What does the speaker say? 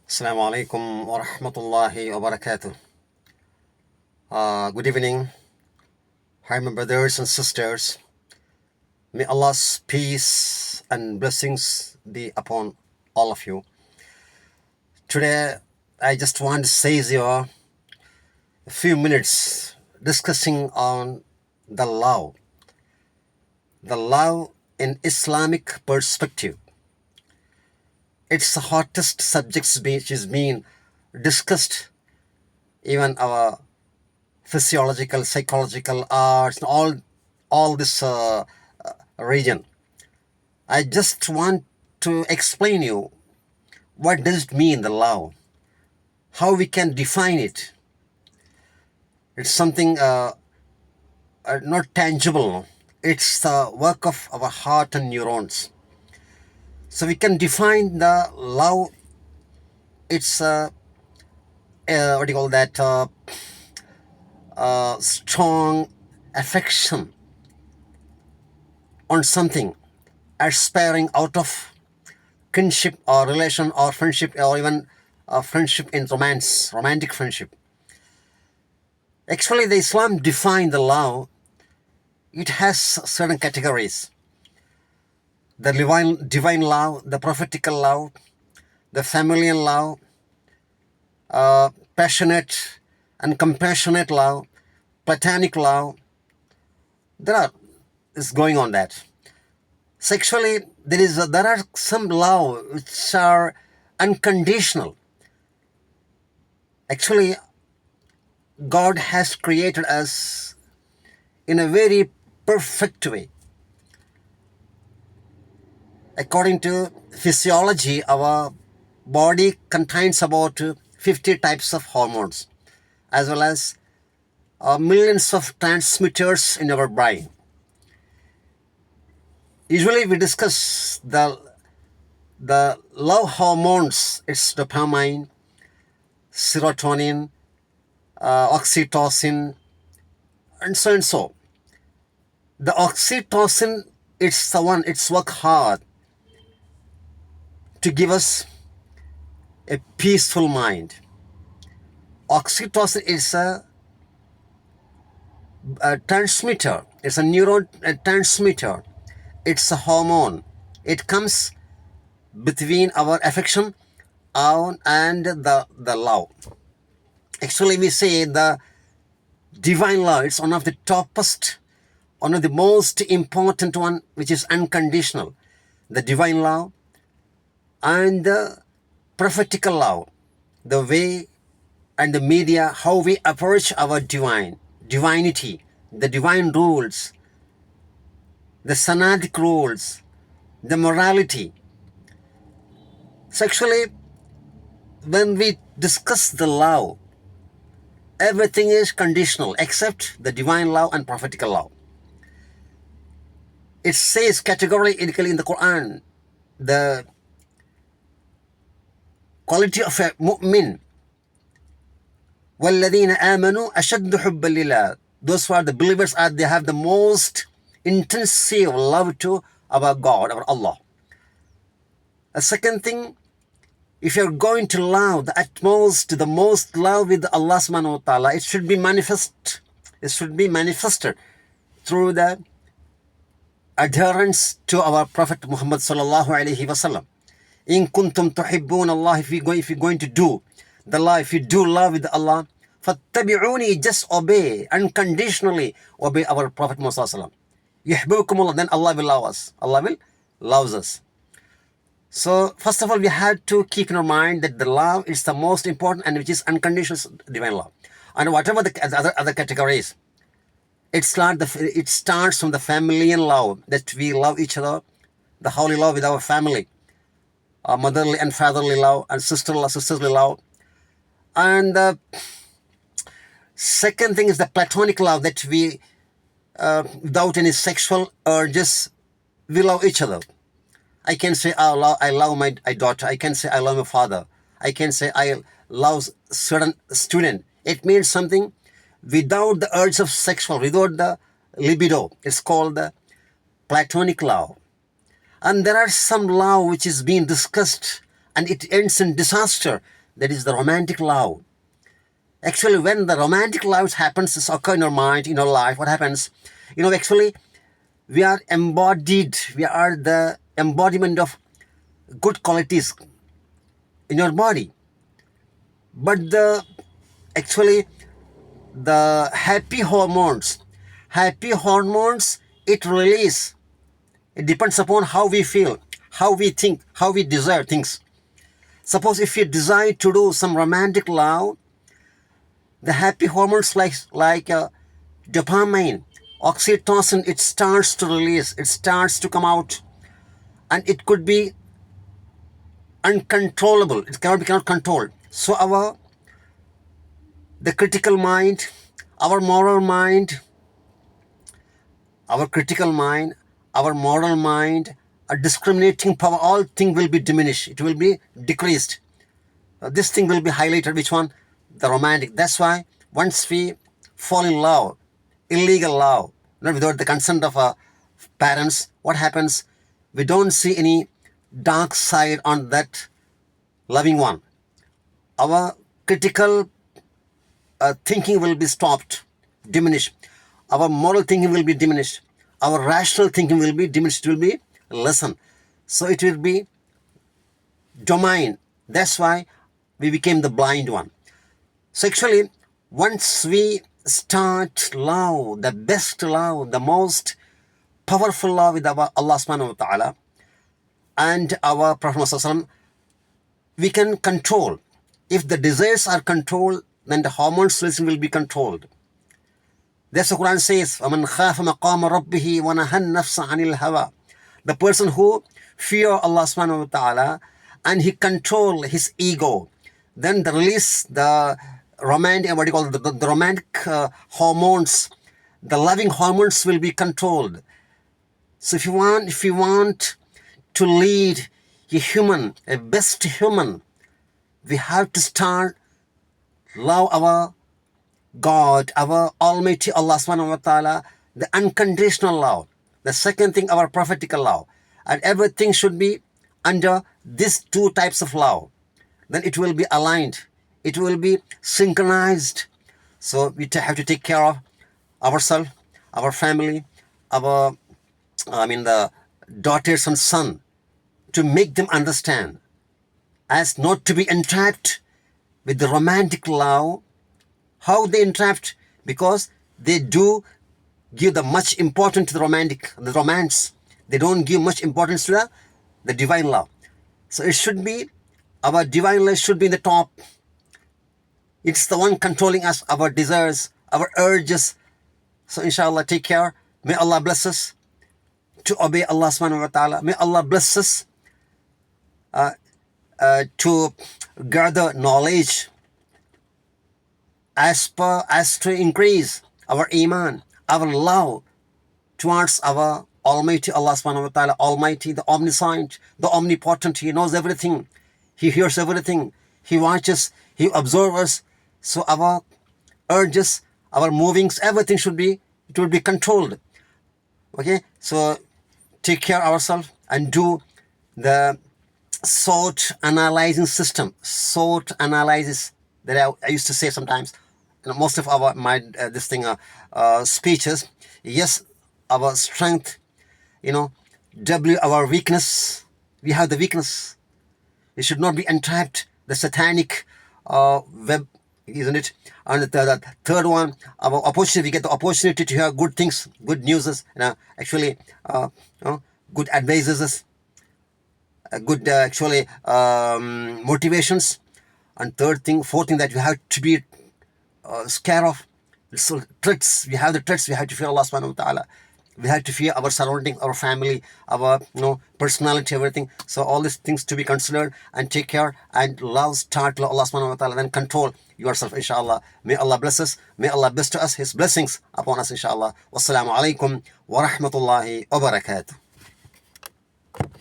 Assalamu alaikum wa rahmatullahi wa barakatuh. Good evening. Hi, my brothers and sisters. May Allah's peace and blessings be upon all of you. Today, I just want to seize a few minutes discussing on the love. The love in Islamic perspective. It's the hottest subjects which is being discussed, even our physiological, psychological arts, all this region. I just want to explain you what does it mean, the love, how we can define it. It's something not tangible. It's the work of our heart and neurons. So we can define the love. It's what do you call that? Strong affection on something, aspiring out of kinship or relation or friendship, or even friendship in romance, romantic friendship. Actually, the Islam defined the love. It has certain categories: the divine love, the prophetical love, the familial love, passionate and compassionate love, platonic love. There is going on that. Sexually, there are some love which are unconditional. Actually, God has created us in a very perfect way. According to physiology, our body contains about 50 types of hormones, as well as millions of transmitters in our brain. Usually we discuss the love hormones. It's dopamine, serotonin, oxytocin, and so and so. The oxytocin, it's work hard to give us a peaceful mind. Oxytocin is a transmitter. It's a neurotransmitter. It's a hormone. It comes between our affection and the love. Actually, we say the divine love is one of the toppest, one of the most important one, which is unconditional. The divine love and the prophetical love, the way and the media, how we approach our divinity, the divine rules, the Sanadic rules, the morality. So actually, when we discuss the love, everything is conditional except the divine love and prophetical love. It says categorically in the Quran, the quality of a mu'min, وَالَّذِينَ آمَنُوا أَشَدُّ حُبًّا لِلَّهِ. Those who are the believers, they have the most intensive love to our God, our Allah. A second thing, if you're going to love the most love with Allah subhanahu wa ta'ala, it should be manifested through the adherence to our Prophet Muhammad sallallahu alayhi wa sallam. In kuntum tuhibbun Allah, if you're going to do the love, if you do love with Allah, fattabi'uni, just obey, unconditionally obey our Prophet Muhammad sallallahu alayhi wa sallam. Yuhibbukum Allah, then Allah will love us. Allah will love us. So first of all, we have to keep in our mind that the love is the most important, and which is unconditional divine love. And whatever the other categories, it starts from the familial love, that we love each other, the holy love with our family, motherly and fatherly love, and sisterly love. And the second thing is the platonic love, that we, without any sexual urges, we love each other. I can say I love my daughter. I can say I love my father. I can say I love certain student. It means something without the urge of sexual, without the libido. It's called the platonic love. And there are some love which is being discussed and it ends in disaster. That is the romantic love. Actually, when the romantic love happens, this occur in our mind, in our life, what happens? Actually, we are embodied. We are the embodiment of good qualities in your body. But actually, the happy hormones, it release. It depends upon how we feel, how we think, how we desire things. Suppose if you desire to do some romantic love, the happy hormones like dopamine, oxytocin, it starts to release, it starts to come out, and it could be uncontrollable. It cannot controlled. So the critical mind, our moral mind, our critical mind, our moral mind, a discriminating power, all thing will be diminished. It will be decreased. This thing will be highlighted. Which one? The romantic. That's why once we fall in love, illegal love, not without the consent of our parents, what happens? We don't see any dark side on that loving one. Our critical thinking will be stopped, diminished. Our moral thinking will be diminished. Our rational thinking will be diminished. It will be lessened. So it will be domain. That's why we became the blind one. So actually, once we start love, the best love, the most powerful love with our Allah subhanahu wa ta'ala and our Prophet Muhammad, we can control. If the desires are controlled, then the hormones will be controlled. That's what Quran says, وَمَنْ خَافَ مَقَامَ رَبِّهِ وَنَهَى النَّفْسَ عَنِ الْهَوَى. The person who fear Allah subhanahu wa ta'ala and he control his ego, then the release, the romantic, what do you call it, the romantic hormones, the loving hormones will be controlled. So if you want to lead a best human, we have to start love our God, our Almighty Allah subhanahu wa ta'ala, the unconditional love. The second thing, our prophetical love. And everything should be under these two types of love. Then it will be aligned. It will be synchronized. So we have to take care of ourselves, our family, the daughters and son, to make them understand as not to be entrapped with the romantic love. How they entrapped? Because they do give the much importance to the romance. They don't give much importance to the divine love. So it should be, our divine love should be in the top. It's the one controlling us, our desires, our urges. So inshallah, take care. May Allah bless us to obey Allah subhanahu wa ta'ala. May Allah bless us to gather knowledge as to increase our iman, our love towards our Almighty Allah subhanahu wa ta'ala, Almighty, the omniscient, the omnipotent. He knows everything. He hears everything. He watches. He observes us. So our urges, our movings, everything will be controlled. Okay, so take care of ourselves and do the SWOT analyzing system. SWOT analysis that I used to say sometimes. Most of my speeches. Yes, our strength. W, our weakness. We have the weakness. We should not be entrapped. The satanic web, isn't it? And the third one, our opportunity. We get the opportunity to hear good things, good news. Good advices, good motivations. And fourth thing that we have to be scared of. So threats. We have the threats. We have to fear Allah subhanahu wa ta'ala. We have to fear our surroundings, our family, our personality, everything. So all these things to be considered and take care and start Allah subhanahu wa ta'ala, then control yourself, inshallah. May Allah bless us. May Allah bestow us His blessings upon us, inshallah. Wassalamu alaikum wa rahmatullahi wa barakatuh.